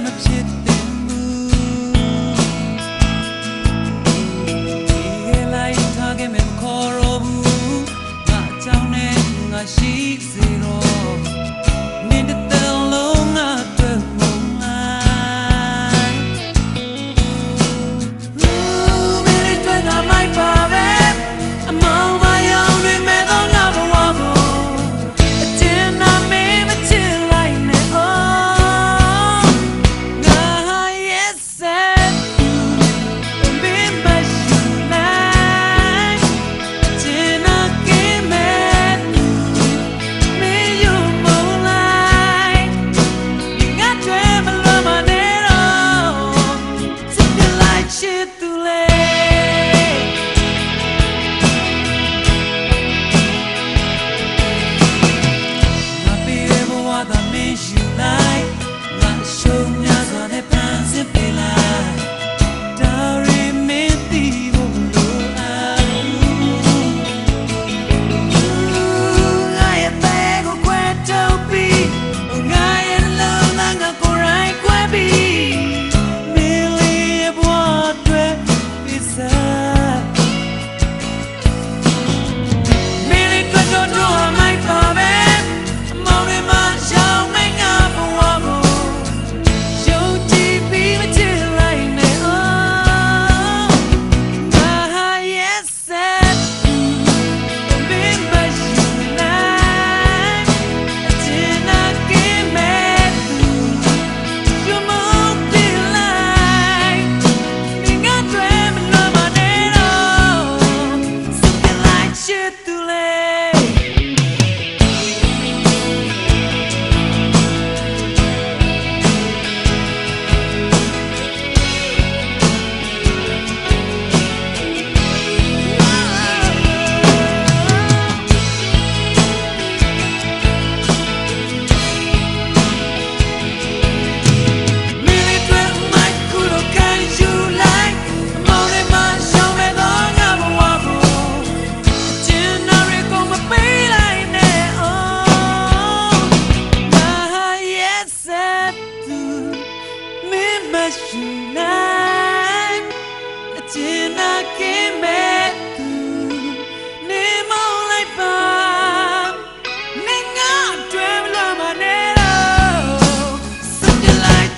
မဖြစ်သင့်ဘူးဒီလိုက်ထားခဲ့မယ်မခေါ်တော့ဘူးငါအကြောင်းနဲ့ငါရှိစေတော့မင်းတစ်သက်လုံးငါအတွက်မလိုက်မင်းအတွက်ငါမိုက်ပါပဲအမောင်မယောင်တွေမဲ့တော့ငါဘဝကိုအတင်းနာမင်းမချစ်လိုက်နဲ့oh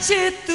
Chit